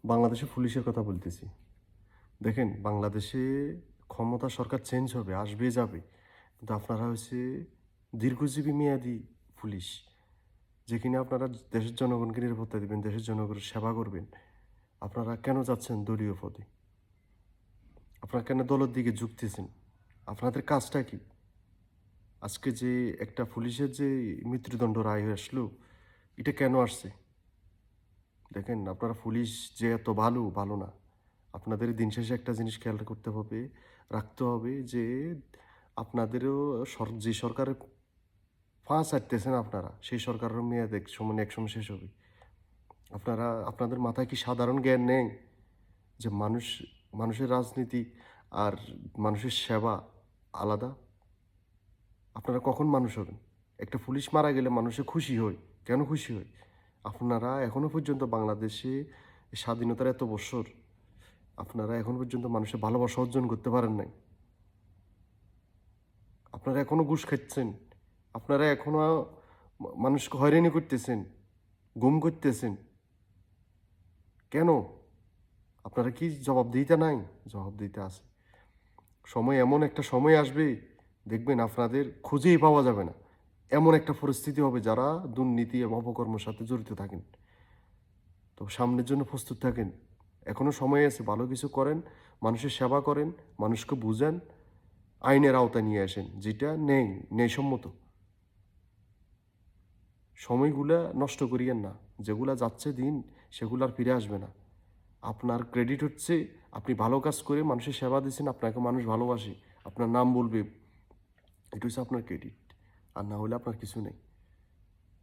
বাংলাদেশে পুলিশের কথা বলতেছি। দেখেন, বাংলাদেশে ক্ষমতা সরকার চেঞ্জ হবে, আসবে যাবে। কিন্তু আপনারা হচ্ছে দীর্ঘজীবী মেয়াদী পুলিশ। যেখানে আপনারা দেশের জনগণকে নিরাপত্তা দিবেন, দেশের জনগণের সেবা করবেন। আপনারা কেন যাচ্ছেন দলীয় পদে? আপনারা কেন দলের দিকে ঝুঁকতেছেন? আপনাদের কাজটা কি? আজকে যে একটা পুলিশের যে মৃত্যুদণ্ড রায় হয়ে আসলো, এটা কেন আসছে? দেখেন, আপনারা পুলিশ যে এত ভালো, ভালো না। আপনাদের দিন শেষে একটা জিনিস খেয়াল করতে হবে, রাখতে হবে যে আপনাদেরও যে সরকারের পা চাটতেছেন আপনারা, সেই সরকারের মেয়াদ একসময় শেষ হবে। আপনারা আপনাদের মাথায় কি সাধারণ জ্ঞান নেই? যে মানুষের রাজনীতি আর মানুষের সেবা আলাদা? আপনারা কখন মানুষ হবেন? একটা পুলিশ মারা গেলে মানুষে খুশি হয়। কেন খুশি হয়? আপনারা এখনো পর্যন্ত বাংলাদেশে স্বাধীনতার এত বৎসর আপনারা এখন পর্যন্ত মানুষের ভালোবাসা অর্জন করতে পারেন নাই। আপনারা এখনো ঘুষ খাচ্ছেন। আপনারা এখনো মানুষকে হয়রানি করতেছেন, গুম করতেছেন। কেন? আপনারা কি জবাবদিহিতা নাই? জবাবদিহিতা আছে। এমন একটা সময় আসবে, দেখবেন আপনাদের খুঁজেই পাওয়া যাবে না। এমন একটা পরিস্থিতি হবে যারা দুর্নীতি এবং অপকর্মের সাথে জড়িত থাকেন। তো সামনের জন্য প্রস্তুত থাকেন। এখনো সময় আছে, ভালো কিছু করেন, মানুষের সেবা করেন, মানুষকে বুঝান, আইনের আওতায় নিয়ে আসেন, যেটা ন্যায়সম্মত। সময়গুলা নষ্ট করিয়েন না। যেগুলা যাচ্ছে দিন, সেগুলো আর ফিরে আসবে না। আপনার ক্রেডিট হচ্ছে আপনি ভালো কাজ করে মানুষের সেবা দিচ্ছেন, আপনাকে মানুষ ভালোবাসে, আপনার নাম বলবে। এটা হচ্ছে আপনার ক্রেডিট। আর না হলে আপনার কিছু নেই।